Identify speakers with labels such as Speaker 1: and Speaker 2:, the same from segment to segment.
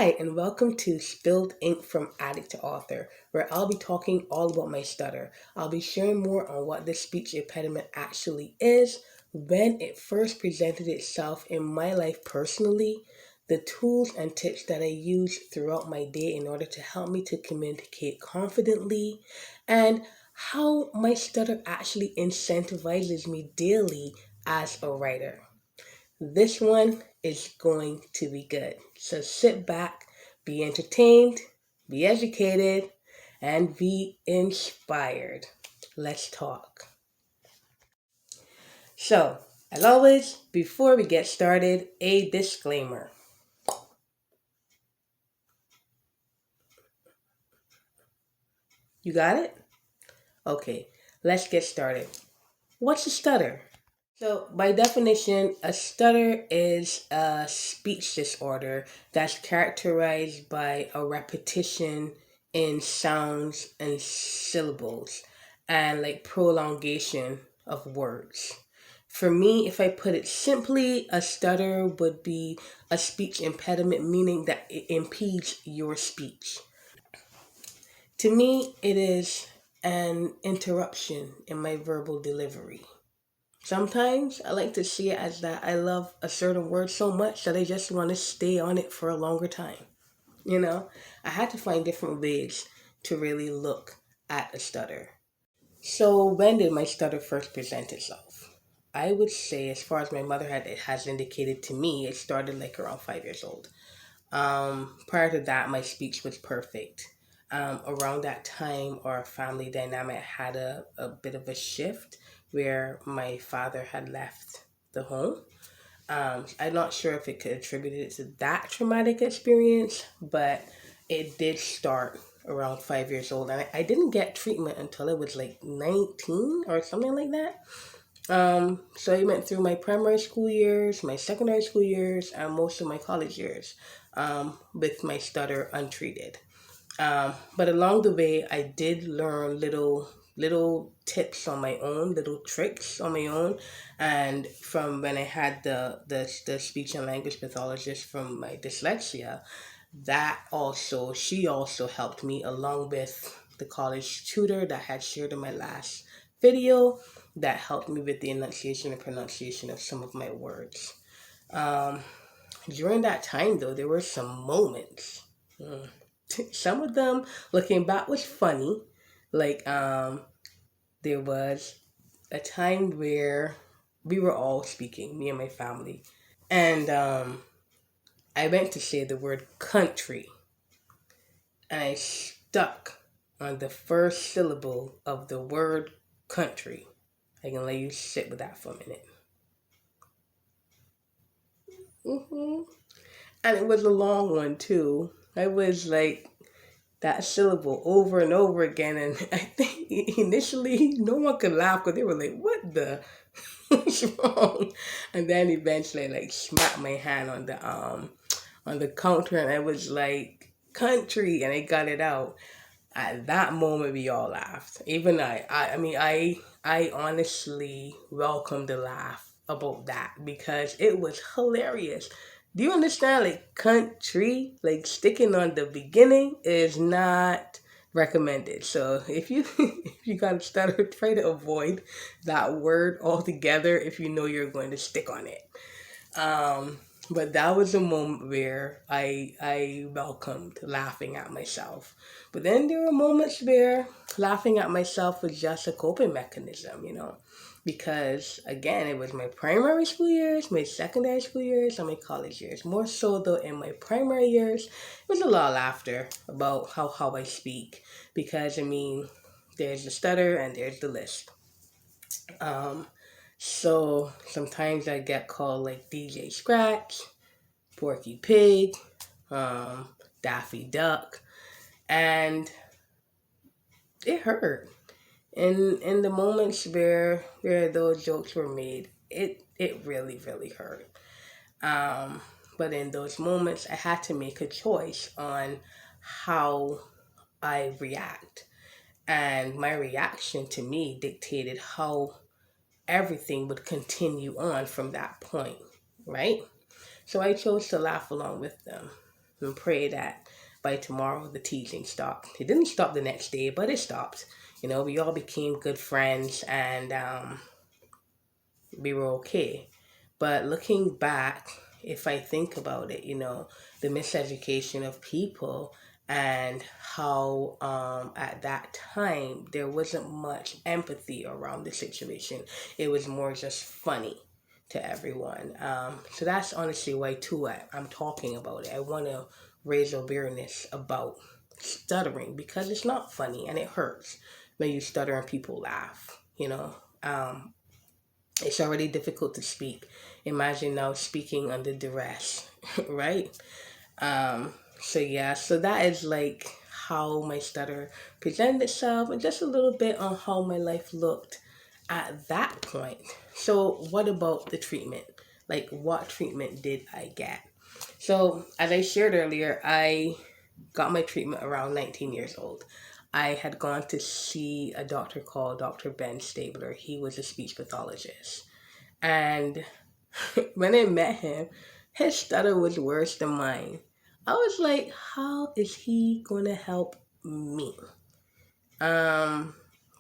Speaker 1: Hi, and welcome to Spilled Ink from Addict to Author, where I'll be talking all about my stutter. I'll be sharing more on what the speech impediment actually is, when it first presented itself in my life personally, the tools and tips that I use throughout my day in order to help me to communicate confidently, and how my stutter actually incentivizes me daily as a writer. This one is going to be good. So sit back, be entertained, be educated, and be inspired. Let's talk. So, as always, before we get started, a disclaimer. You got it? Okay, let's get started. What's a stutter? So, by definition, a stutter is a speech disorder that's characterized by a repetition in sounds and syllables and like prolongation of words. For me, if I put it simply, a stutter would be a speech impediment, meaning that it impedes your speech. To me, it is an interruption in my verbal delivery. Sometimes I like to see it as that I love a certain word so much that I just want to stay on it for a longer time. You know, I had to find different ways to really look at a stutter. So, when did my stutter first present itself? I would say, as far as my mother has indicated to me, it started like around 5 years old. Prior to that, my speech was perfect. Around that time, our family dynamic had a bit of a shift where my father had left the home. I'm not sure if it could attribute it to that traumatic experience, but it did start around 5 years old. And I didn't get treatment until I was like 19 or something like that. So I went through my primary school years, my secondary school years, and most of my college years with my stutter untreated. But along the way, I did learn little tips on my own, little tricks on my own, and from when I had the speech and language pathologist from my dyslexia, she also helped me along with the college tutor that I had shared in my last video that helped me with the enunciation and pronunciation of some of my words. Um, During that time, though, there were some moments. Some of them, looking back, was funny. Like, there was a time where we were all speaking, me and my family, and I went to say the word country, and I stuck on the first syllable of the word country. I can let you sit with that for a minute. And it was a long one too. I was like that syllable over and over again, and I think initially no one could laugh because they were like, "What the? What's wrong?" And then eventually, I like smacked my hand on the counter, and I was like, "Country," and I got it out. At that moment, we all laughed. Even I honestly welcomed the laugh about that because it was hilarious. Do you understand? Like country, like sticking on the beginning is not recommended. So if you if you got to start, try to avoid that word altogether if you know you're going to stick on it. Um, but that was a moment where I welcomed laughing at myself. But then there were moments where laughing at myself was just a coping mechanism, because again, it was my primary school years, my secondary school years, and my college years. More so though in my primary years, it was a lot of laughter about how I speak because there's the stutter and there's the lisp. Um, so sometimes I get called like DJ Scratch, Porky Pig, um, Daffy Duck, and it hurt. In the moments where those jokes were made, it really hurt. Um, but in those moments, I had to make a choice on how I react, and my reaction to me dictated how everything would continue on from that point, right? So I chose to laugh along with them. and pray that by tomorrow the teasing stopped. It didn't stop the next day, but it stopped. We all became good friends, and we were okay. But looking back, if I think about it, the miseducation of people, and how at that time there wasn't much empathy around the situation. It was more just funny to everyone. So that's honestly why too I'm talking about it. I want to raise awareness about stuttering, because it's not funny and it hurts when you stutter and people laugh. It's already difficult to speak. Imagine now speaking under duress, right? So yeah, so that is like how my stutter presented itself, and just a little bit on how my life looked at that point. So what about the treatment? Like, what treatment did I get? So as I shared earlier, I got my treatment around 19 years old. I had gone to see a doctor called Dr. Ben Stabler. He was a speech pathologist. And when I met him, his stutter was worse than mine. I was like, how is he going to help me? I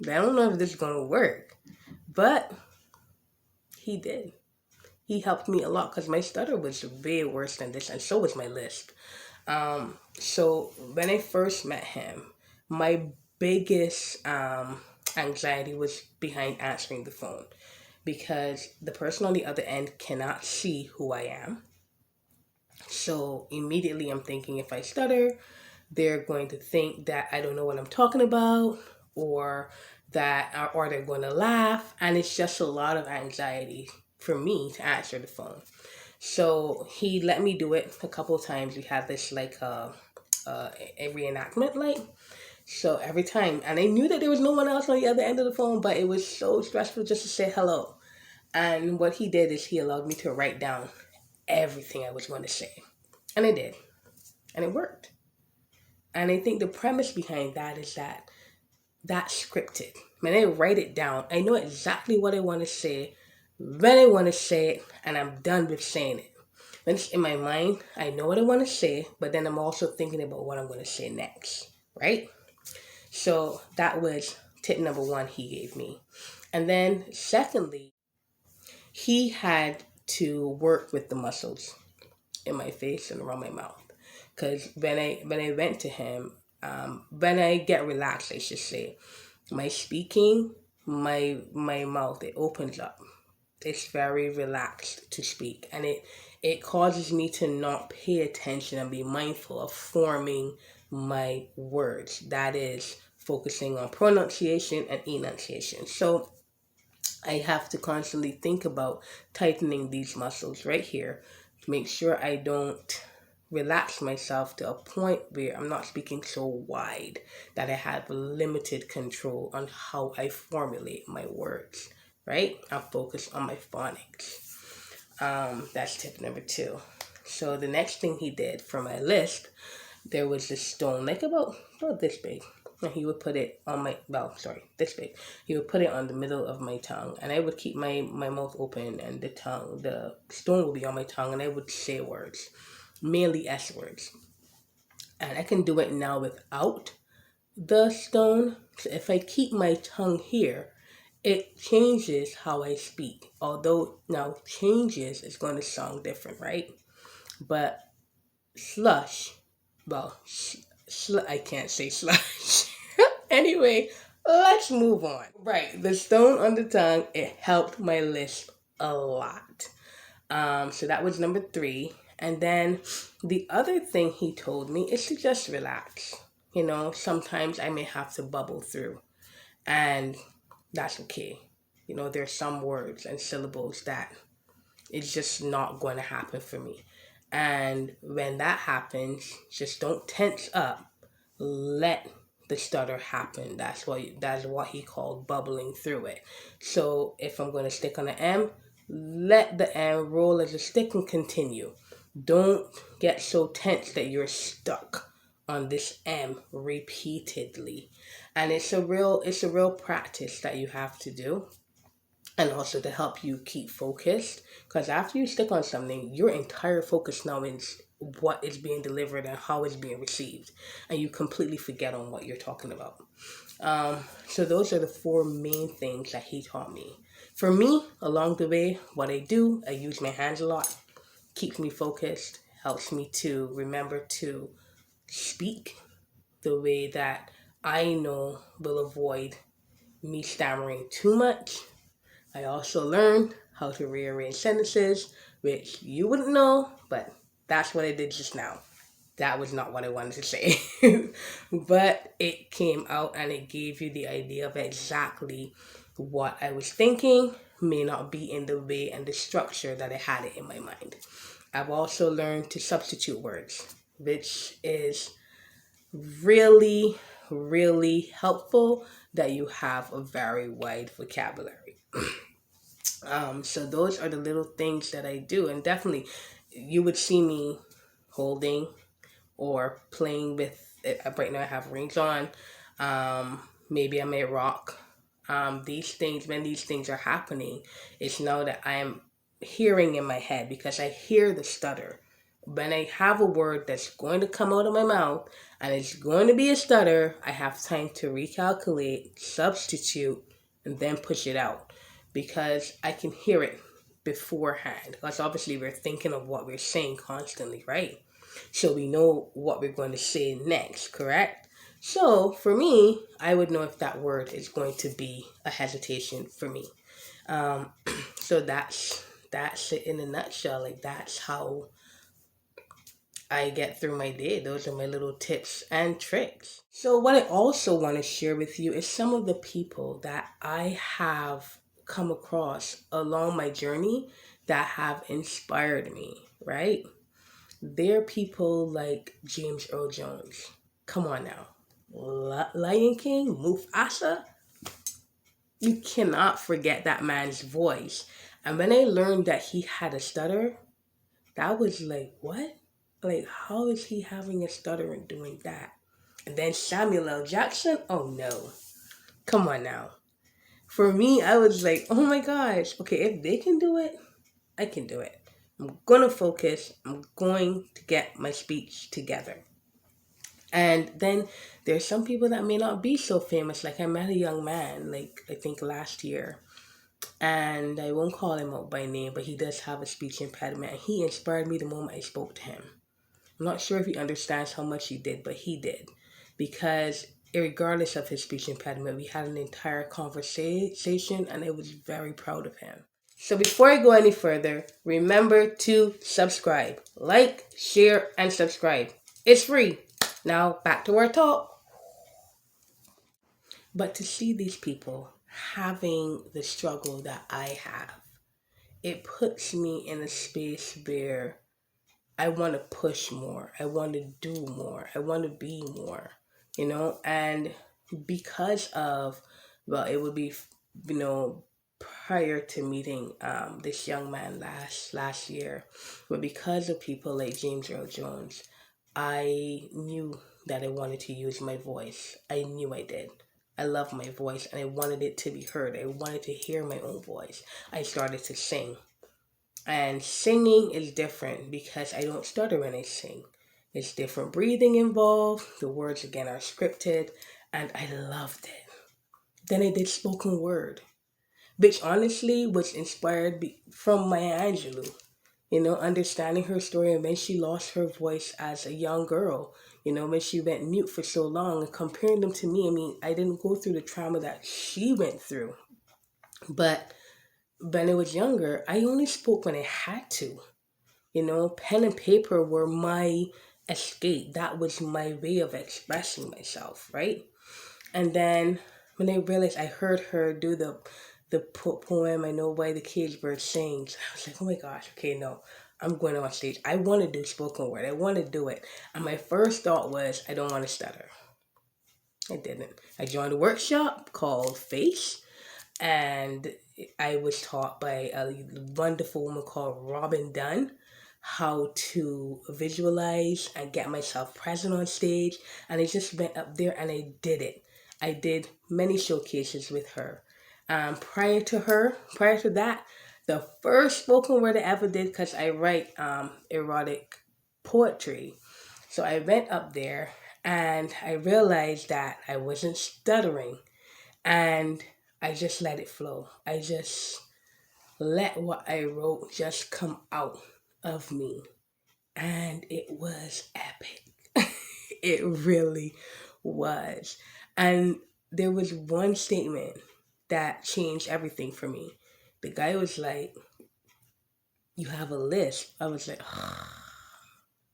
Speaker 1: don't know if this is going to work, but he did. He helped me a lot because my stutter was way worse than this, and so was my lisp. So when I first met him, my biggest anxiety was behind answering the phone, because the person on the other end cannot see who I am. So immediately I'm thinking, if I stutter, they're going to think that I don't know what I'm talking about, or or they're going to laugh, and it's just a lot of anxiety for me to answer the phone. So he let me do it a couple of times. We had this like a reenactment light. So every time, and I knew that there was no one else on the other end of the phone, but it was so stressful just to say hello. And what he did is he allowed me to write down everything I was going to say. And I did. And it worked. And I think the premise behind that is that that's scripted. When I write it down, I know exactly what I want to say, when I want to say it, and I'm done with saying it. When it's in my mind, I know what I want to say, but then I'm also thinking about what I'm going to say next, right? So that was tip number one he gave me. And then secondly, he had to work with the muscles in my face and around my mouth. Because when I went to him, when I get relaxed, I should say, my speaking, my mouth, it opens up. It's very relaxed to speak, and it causes me to not pay attention and be mindful of forming my words. That is focusing on pronunciation and enunciation. So I have to constantly think about tightening these muscles right here to make sure I don't relax myself to a point where I'm not speaking so wide that I have limited control on how I formulate my words, right? I'm focused on my phonics. That's tip number two. So the next thing he did for my list, there was this stone, like about this big. And he would put it on this big. He would put it on the middle of my tongue, and I would keep my mouth open, and the stone would be on my tongue, and I would say words, mainly S words. And I can do it now without the stone. So if I keep my tongue here, it changes how I speak. Although now changes is going to sound different, right? But slush, well, I can't say slush. Anyway, let's move on. Right, the stone on the tongue, it helped my lisp a lot. So that was number three. And then the other thing he told me is to just relax. Sometimes I may have to bubble through, and that's okay. There's some words and syllables that it's just not going to happen for me. And when that happens, just don't tense up. Let the stutter happen. That's what he called bubbling through it. So if I'm going to stick on the M, let the M roll as a stick and continue. Don't get so tense that you're stuck on this M repeatedly. And it's a real practice that you have to do. and also to help you keep focused. Because after you stick on something, your entire focus now is what is being delivered and how it's being received, and you completely forget on what you're talking about. So those are the four main things that he taught me. For me, along the way, what I do, I use my hands a lot, keeps me focused, helps me to remember to speak the way that I know will avoid me stammering too much. I also learned how to rearrange sentences, which you wouldn't know, but that's what I did just now. That was not what I wanted to say. But it came out and it gave you the idea of exactly what I was thinking, may not be in the way and the structure that I had it in my mind. I've also learned to substitute words, which is really, really helpful that you have a very wide vocabulary. So those are the little things that I do, and definitely you would see me holding or playing with it. Right now I have rings on. Maybe I may rock. These things, when these things are happening, it's now that I am hearing in my head because I hear the stutter. When I have a word that's going to come out of my mouth and it's going to be a stutter, I have time to recalculate, substitute, and then push it out because I can hear it beforehand. Because obviously we're thinking of what we're saying constantly, right? So we know what we're going to say next, correct? So for me, I would know if that word is going to be a hesitation for me. Um, so that's it in a nutshell. Like that's how I get through my day. Those are my little tips and tricks. So what I also want to share with you is some of the people that I have come across along my journey that have inspired me, right? They're people like James Earl Jones. Come on now. Lion King, Mufasa. You cannot forget that man's voice. And when I learned that he had a stutter, that was like, what? Like, how is he having a stutter and doing that? And then Samuel L. Jackson? Oh no. Come on now. For me, I was like, oh my gosh. Okay, if they can do it, I can do it. I'm gonna focus. I'm going to get my speech together. And then there's some people that may not be so famous. Like I met a young man, like I think last year, and I won't call him out by name, but he does have a speech impediment. And he inspired me the moment I spoke to him. I'm not sure if he understands how much he did, but he did. Because regardless of his speech impediment, we had an entire conversation and I was very proud of him. So before I go any further, remember to subscribe. Like, share, and subscribe. It's free. Now back to our talk. But to see these people having the struggle that I have, it puts me in a space where I want to push more. I want to do more. I want to be more, and because of, well, it would be, you know, prior to meeting this young man last year, but because of people like James Earl Jones, I knew that I wanted to use my voice. I knew I did. I love my voice and I wanted it to be heard. I wanted to hear my own voice. I started to sing. And singing is different because I don't stutter when I sing. It's different breathing involved. The words again are scripted, and I loved it. Then I did spoken word, which honestly was inspired from Maya Angelou. Understanding her story and when she lost her voice as a young girl. When she went mute for so long and comparing them to me. I mean, I didn't go through the trauma that she went through, but when I was younger, I only spoke when I had to. Pen and paper were my escape. That was my way of expressing myself, right? And then when I realized I heard her do the poem, I Know Why the Caged Bird Sings, I was like, oh my gosh, okay, no, I'm going on stage. I want to do spoken word. I want to do it. And my first thought was, I don't want to stutter. I didn't. I joined a workshop called Face, and I was taught by a wonderful woman called Robin Dunn how to visualize and get myself present on stage. And I just went up there and I did it. I did many showcases with her. Prior to that, the first spoken word I ever did, because I write erotic poetry. So I went up there and I realized that I wasn't stuttering, and I just let it flow. I just let what I wrote just come out of me. And it was epic. It really was. And there was one statement that changed everything for me. The guy was like, "You have a list." I was like,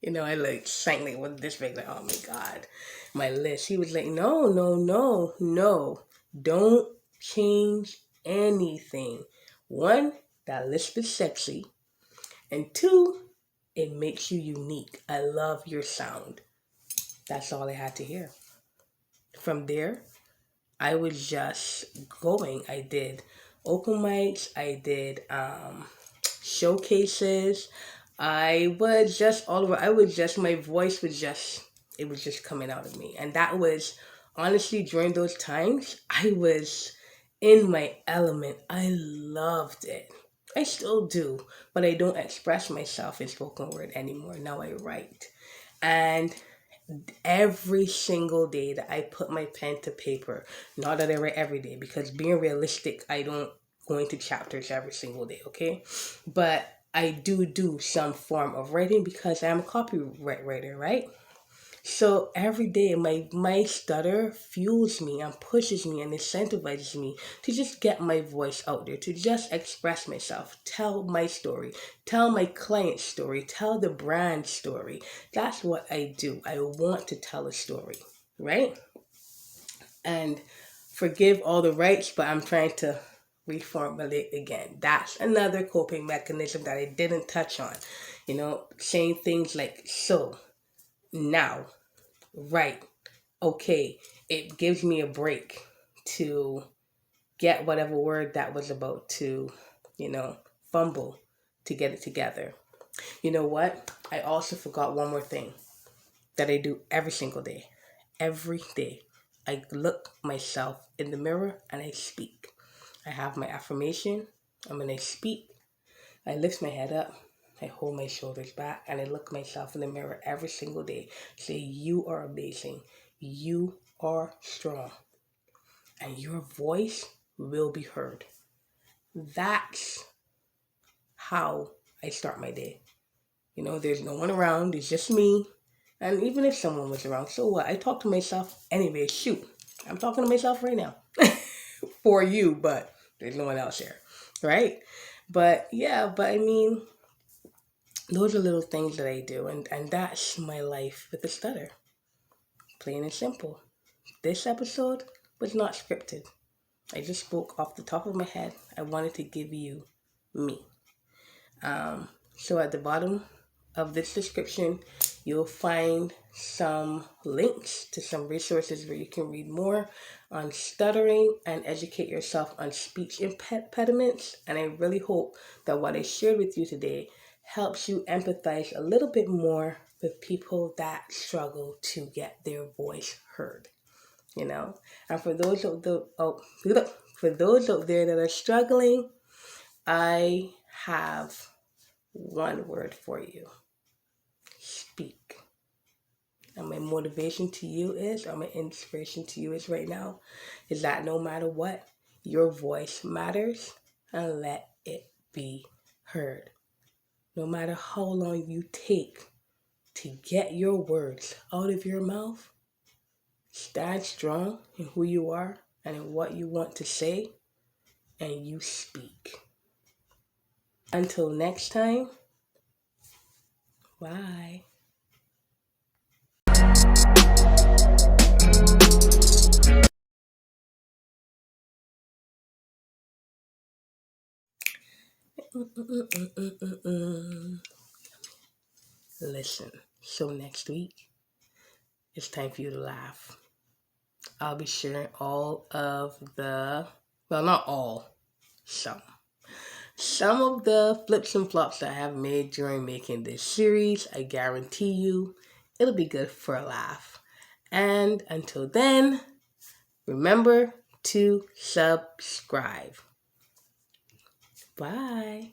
Speaker 1: I like sank like with this big, like, oh my God, my list. He was like, no, no, no, no. Don't change anything. One, that list is sexy. And two, it makes you unique. I love your sound. That's all I had to hear. From there, I was just going. I did open mics. I did showcases. I was just all over. My voice was just, it was just coming out of me. And that was, honestly, during those times, I was in my element. I loved it. I still do, but I don't express myself in spoken word anymore. Now I write. And every single day that I put my pen to paper, not that I write every day, because being realistic, I don't go into chapters every single day, okay? But I do some form of writing because I'm a copyright writer, right? So every day my stutter fuels me and pushes me and incentivizes me to just get my voice out there, to just express myself, tell my story, tell my client's story, tell the brand story. That's what I do. I want to tell a story, right? And forgive all the rights, but I'm trying to reformulate again. That's another coping mechanism that I didn't touch on. Saying things like so, now, right, okay. It gives me a break to get whatever word that was about to, fumble, to get it together. You know what? I also forgot one more thing that I do every single day. Every day, I look myself in the mirror and I speak. I have my affirmation. And when I speak, I lift my head up, I hold my shoulders back, and I look myself in the mirror every single day. Say, you are amazing. You are strong. And your voice will be heard. That's how I start my day. There's no one around. It's just me. And even if someone was around, so what? I talk to myself anyway. Shoot, I'm talking to myself right now. For you, but there's no one else here. Right? But yeah, I mean, those are little things that I do, and that's my life with the stutter. Plain and simple. This episode was not scripted. I just spoke off the top of my head. I wanted to give you me. So at the bottom of this description, you'll find some links to some resources where you can read more on stuttering and educate yourself on speech impediments. And I really hope that what I shared with you today helps you empathize a little bit more with people that struggle to get their voice heard. And for those out there that are struggling, I have one word for you: speak. And my motivation to you is, or my inspiration to you is right now, is that no matter what, your voice matters, and let it be heard. No matter how long you take to get your words out of your mouth, stand strong in who you are and in what you want to say, and you speak. Until next time, bye. Listen, so next week, it's time for you to laugh. I'll be sharing all of well, not all, some. Some of the flips and flops that I have made during making this series. I guarantee you, it'll be good for a laugh. And until then, remember to subscribe. Bye.